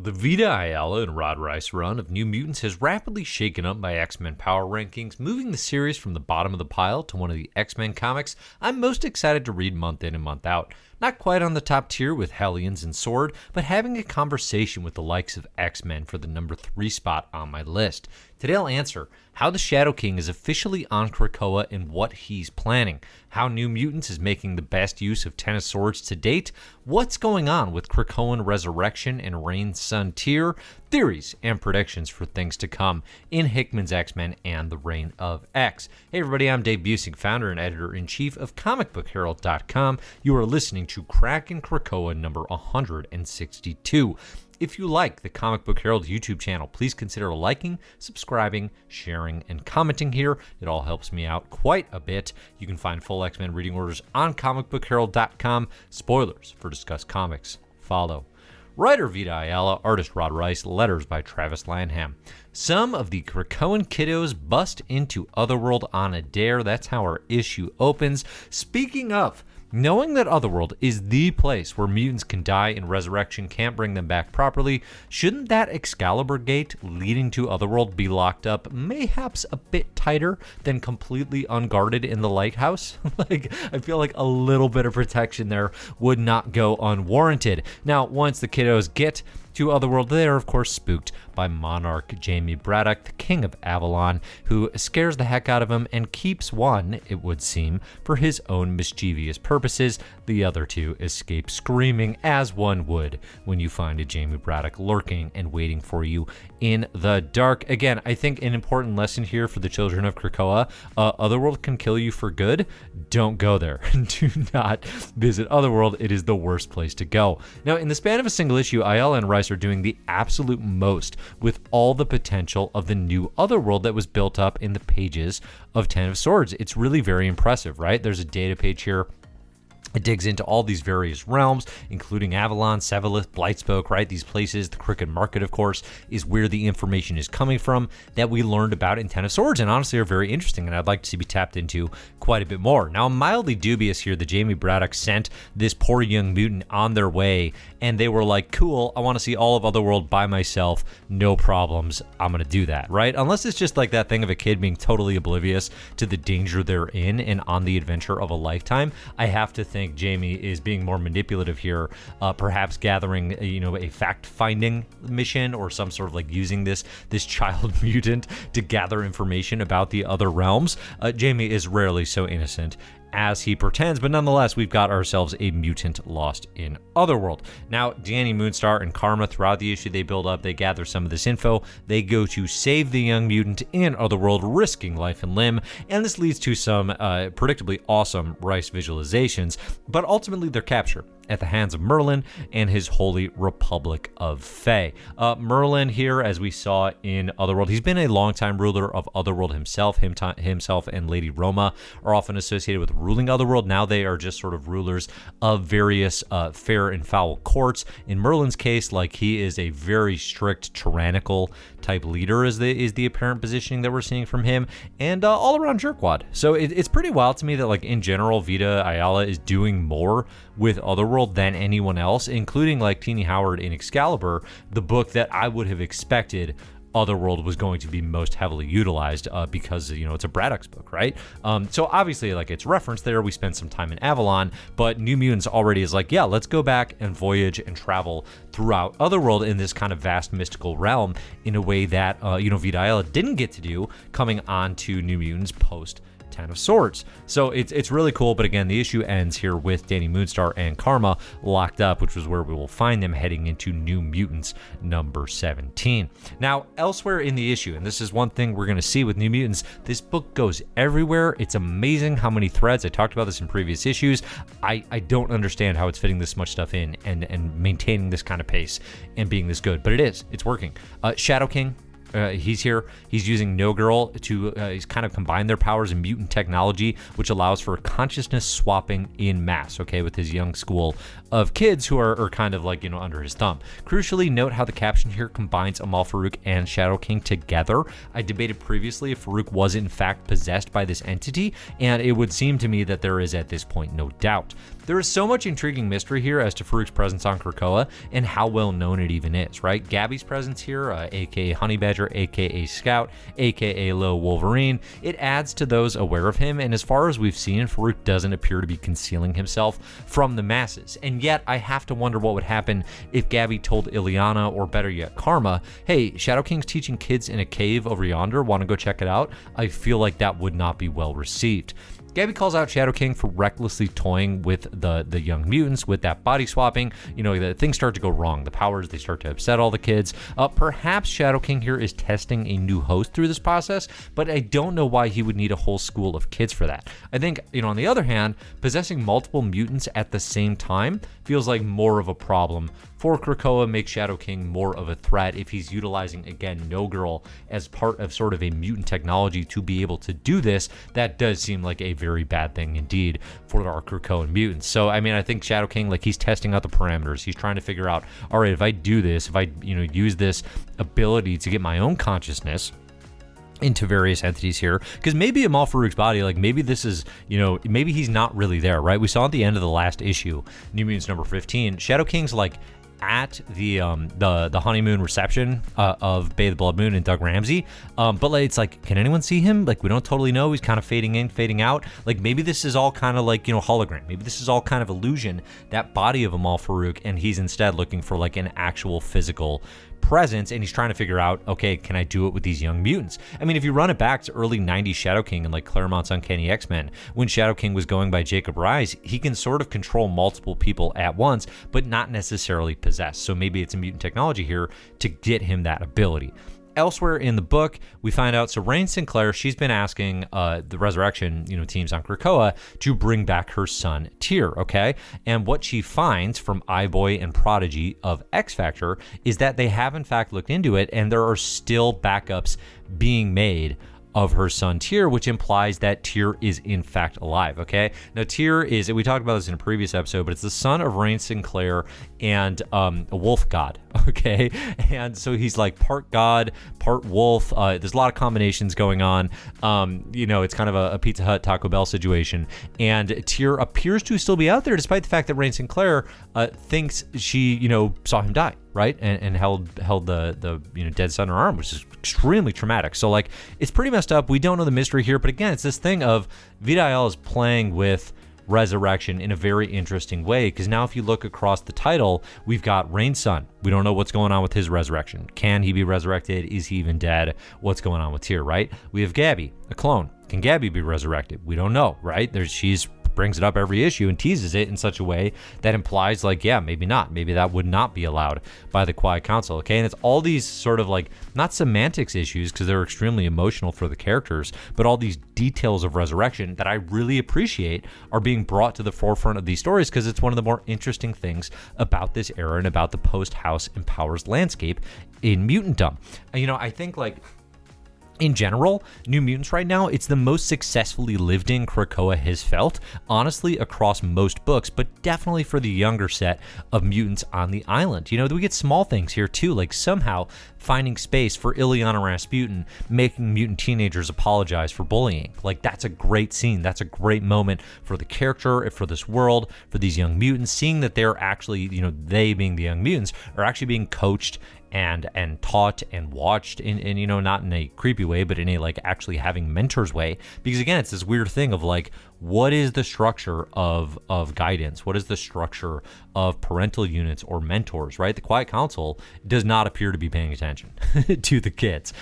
The Vita, Ayala, and Reis run of New Mutants has rapidly shaken up my X-Men power rankings, moving the series from the bottom of the pile to one of the X-Men comics I'm most excited to read month in and month out. Not quite on the top tier with Hellions and SWORD, but having a conversation with the likes of X-Men for the number 3 spot on my list. Today I'll answer how the Shadow King is officially on Krakoa and what he's planning, how New Mutants is making the best use of Ten of Swords to date, what's going on with Krakoan Resurrection and Reign's Son Tyr, theories and predictions for things to come in Hickman's X-Men and the Reign of X. Hey everybody, I'm Dave Busing, founder and editor-in-chief of comicbookherald.com. You are listening to Krakin Krakoa number 162. If you like the Comic Book Herald YouTube channel, please consider liking, subscribing, sharing, and commenting here. It all helps me out quite a bit. You can find full X-Men reading orders on comicbookherald.com. Spoilers for discussed comics follow. Writer Vita Ayala, artist Reis, letters by Travis Lanham. Some of the Krakoan kiddos bust into Otherworld on a dare. That's how our issue opens. Speaking of, knowing that Otherworld is the place where mutants can die and resurrection can't bring them back properly, shouldn't that Excalibur gate leading to Otherworld be locked up mayhaps a bit tighter than completely unguarded in the lighthouse? I feel like a little bit of protection there would not go unwarranted. Now, once the kiddos get to Otherworld, they are of course spooked by Monarch Jamie Braddock, the King of Avalon, who scares the heck out of him and keeps one, it would seem, for his own mischievous purposes. The other two escape screaming, as one would when you find a Jamie Braddock lurking and waiting for you in the dark. Again, I think an important lesson here for the children of Krakoa: Otherworld can kill you for good. Don't go there. Do not visit Otherworld. It is the worst place to go. Now, in the span of a single issue, Ayala and Reis are doing the absolute most with all the potential of the new Otherworld that was built up in the pages of Ten of Swords. It's really very impressive, right? There's a data page here. It digs into all these various realms, including Avalon, Sevalith, Blightspoke, right? These places, the Crooked Market, of course, is where the information is coming from that we learned about in Ten of Swords, and honestly are very interesting, and I'd like to see be tapped into quite a bit more. Now, I'm mildly dubious here that Jamie Braddock sent this poor young mutant on their way, and they were like, cool, I want to see all of Otherworld by myself, no problems, I'm going to do that, right? Unless it's just like that thing of a kid being totally oblivious to the danger they're in and on the adventure of a lifetime. I have to think Jamie is being more manipulative here, perhaps gathering a fact-finding mission or some sort of like using this child mutant to gather information about the other realms. Jamie is rarely so innocent as he pretends, but nonetheless, we've got ourselves a mutant lost in Otherworld. Now, Danny Moonstar and Karma, throughout the issue, they build up, they gather some of this info, they go to save the young mutant in Otherworld, risking life and limb, and this leads to some predictably awesome Reis visualizations, but ultimately their capture at the hands of Merlin and his Holy Republic of Fae. Merlin here, as we saw in Otherworld, he's been a longtime ruler of Otherworld himself. Himself and Lady Roma are often associated with ruling Otherworld. Now they are just sort of rulers of various fair and foul courts. In Merlin's case, like, he is a very strict, tyrannical type leader is the apparent positioning that we're seeing from him, and all around jerkwad. So it's pretty wild to me that, like, in general, Vita Ayala is doing more with Otherworld than anyone else, including like Teenie Howard in Excalibur, the book that I would have expected Otherworld was going to be most heavily utilized because, it's a Braddock's book, right? So obviously, like, it's referenced there. We spent some time in Avalon, but New Mutants already is like, yeah, let's go back and voyage and travel throughout Otherworld in this kind of vast mystical realm in a way that, Vita Ayala didn't get to do coming on to New Mutants post Ten of Swords. So it's really cool, but again, the issue ends here with Danny Moonstar and Karma locked up, which was where we will find them heading into New Mutants number 17. Now, elsewhere in the issue, and this is one thing we're going to see with New Mutants, this book goes everywhere. It's amazing how many threads. I talked about this in previous issues. I don't understand how it's fitting this much stuff in and maintaining this kind of pace and being this good, but it is. It's working. Shadow King, he's here. He's using No Girl to he's kind of combine their powers in mutant technology, which allows for consciousness swapping in mass, okay, with his young school of kids who are kind of like, under his thumb. Crucially, note how the caption here combines Amal Farouk and Shadow King together. I debated previously if Farouk was in fact possessed by this entity, and it would seem to me that there is at this point no doubt. There is so much intriguing mystery here as to Farouk's presence on Krakoa and how well known it even is, right? Gabby's presence here, aka Honey Badger, aka Scout, aka Low Wolverine, it adds to those aware of him, and as far as we've seen, Farouk doesn't appear to be concealing himself from the masses. And yet, I have to wonder what would happen if Gabby told Ileana, or better yet, Karma, hey, Shadow King's teaching kids in a cave over yonder, want to go check it out? I feel like that would not be well received. Gabby calls out Shadow King for recklessly toying with the young mutants with that body swapping. The things start to go wrong. The powers, they start to upset all the kids. Perhaps Shadow King here is testing a new host through this process, but I don't know why he would need a whole school of kids for that. I think, on the other hand, possessing multiple mutants at the same time feels like more of a problem for Krakoa, makes Shadow King more of a threat if he's utilizing, again, No Girl as part of sort of a mutant technology to be able to do this. That does seem like a very bad thing indeed for our Krakoan mutants. So, I think Shadow King, like, he's testing out the parameters. He's trying to figure out, all right, if I do this, if I, use this ability to get my own consciousness into various entities here, because maybe Amal Farouk's body, like, maybe this is, maybe he's not really there, right? We saw at the end of the last issue, New Mutants number 15, Shadow King's like at the honeymoon reception of Bay the Blood Moon and Doug Ramsey, but like, it's like, can anyone see him? Like, we don't totally know. He's kind of fading in, fading out. Like, maybe this is all kind of like, hologram. Maybe this is all kind of illusion, that body of Amal Farouk, and he's instead looking for like an actual physical presence, and he's trying to figure out, okay, can I do it with these young mutants? If you run it back to early 90s Shadow King and like Claremont's Uncanny X-Men, when Shadow King was going by Jacob Reis, he can sort of control multiple people at once, but not necessarily possess. So maybe it's a mutant technology here to get him that ability. Elsewhere in the book, we find out, so Rain Sinclair, she's been asking the Resurrection, teams on Krakoa to bring back her son, Tyr, okay? And what she finds from iBoy and Prodigy of X Factor is that they have, in fact, looked into it, and there are still backups being made of her son Tyr, which implies that Tyr is in fact alive, okay? Now, Tyr is, we talked about this in a previous episode, but it's the son of Rain Sinclair and a wolf god, okay? And so he's like part god, part wolf. There's a lot of combinations going on. It's kind of a Pizza Hut, Taco Bell situation. And Tyr appears to still be out there, despite the fact that Rain Sinclair thinks she, saw him die, right? And held the dead son in her arm, which is extremely traumatic. So, like, it's pretty messed up. We don't know the mystery here, but again, it's this thing of Vita Ayala is playing with Resurrection in a very interesting way, because now if you look across the title, we've got Rain's son. We don't know what's going on with his resurrection. Can he be resurrected? Is he even dead? What's going on with Tyr, right? We have Gabby, a clone. Can Gabby be resurrected? We don't know, right? She's brings it up every issue and teases it in such a way that implies, like, yeah, maybe not. Maybe that would not be allowed by the Quiet Council, okay? And it's all these sort of like, not semantics issues, because they're extremely emotional for the characters, but all these details of resurrection that I really appreciate are being brought to the forefront of these stories, because it's one of the more interesting things about this era and about the post-House and Powers landscape in mutantdom. I think, like, in general, New Mutants right now, it's the most successfully lived in Krakoa has felt, honestly, across most books, but definitely for the younger set of mutants on the island. We get small things here too, like somehow finding space for Ileana Rasputin making mutant teenagers apologize for bullying. Like, that's a great scene. That's a great moment for the character, for this world, for these young mutants, seeing that they're actually, they being the young mutants, are actually being coached and taught and watched in not in a creepy way, but in a like actually having mentors way. Because again, it's this weird thing of like, what is the structure of guidance? What is the structure of parental units or mentors, right? The Quiet Council does not appear to be paying attention to the kids.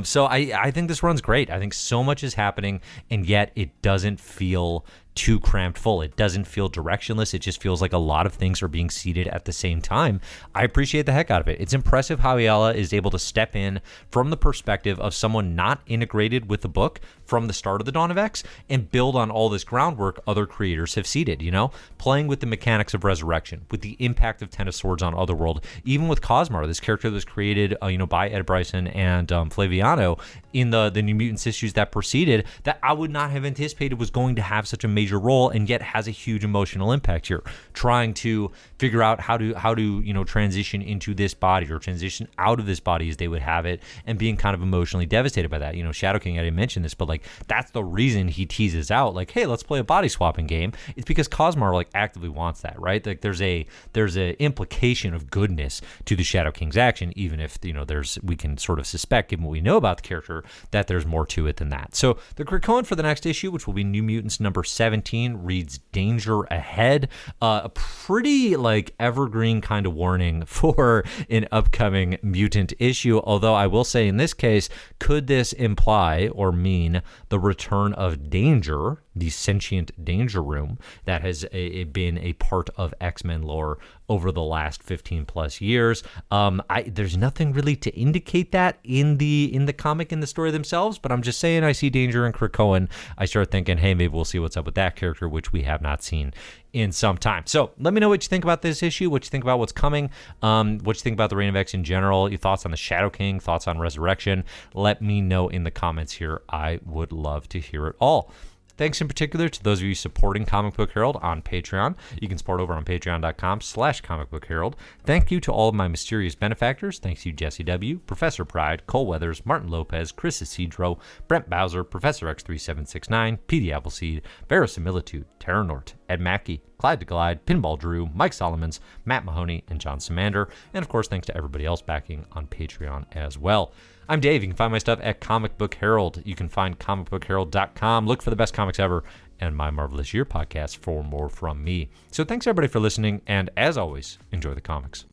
So I think this run's great. I think so much is happening, and yet it doesn't feel too cramped full. It doesn't feel directionless. It just feels like a lot of things are being seeded at the same time. I appreciate the heck out of it. It's impressive how Ayala is able to step in from the perspective of someone not integrated with the book from the start of the Dawn of X and build on all this groundwork other creators have seeded, playing with the mechanics of resurrection, with the impact of Ten of Swords on Otherworld, even with Cosmar, this character that was created, by Ed Bryson and Flaviano in the New Mutants issues that preceded, that I would not have anticipated was going to have such a major role, and yet has a huge emotional impact here, trying to figure out how to transition into this body or transition out of this body as they would have it, and being kind of emotionally devastated by that. Shadow King, I didn't mention this, but like that's the reason he teases out like, hey, let's play a body swapping game. It's because Cosmar like actively wants that, right? Like there's a implication of goodness to the Shadow King's action, even if we can sort of suspect, given what we know about the character, that there's more to it than that. So the Krakoan for the next issue, which will be New Mutants number 17, reads Danger Ahead. A pretty like evergreen kind of warning for an upcoming mutant issue, although I will say in this case, could this imply or mean the return of Danger, the sentient Danger Room that has been a part of X-Men lore over the last 15 plus years? There's nothing really to indicate that in the comic, in the story themselves, but I'm just saying I see Danger in Krakoan. I start thinking, hey, maybe we'll see what's up with that character, which we have not seen in some time. So let me know what you think about this issue, what you think about what's coming, what you think about the Reign of X in general, your thoughts on the Shadow King, thoughts on Resurrection. Let me know in the comments here. I would love to hear it all. Thanks in particular to those of you supporting Comic Book Herald on Patreon. You can support over on patreon.com/Comic Book Herald. Thank you to all of my mysterious benefactors. Thanks to Jesse W., Professor Pride, Cole Weathers, Martin Lopez, Chris Isidro, Brent Bowser, Professor X3769, PD Appleseed, Verisimilitude, Terra Nort, Ed Mackey, Clyde DeGlide, Pinball Drew, Mike Solomons, Matt Mahoney, and John Samander. And of course, thanks to everybody else backing on Patreon as well. I'm Dave. You can find my stuff at Comic Book Herald. You can find comicbookherald.com. Look for the best comics ever and My Marvelous Year podcast for more from me. So thanks everybody for listening, and as always, enjoy the comics.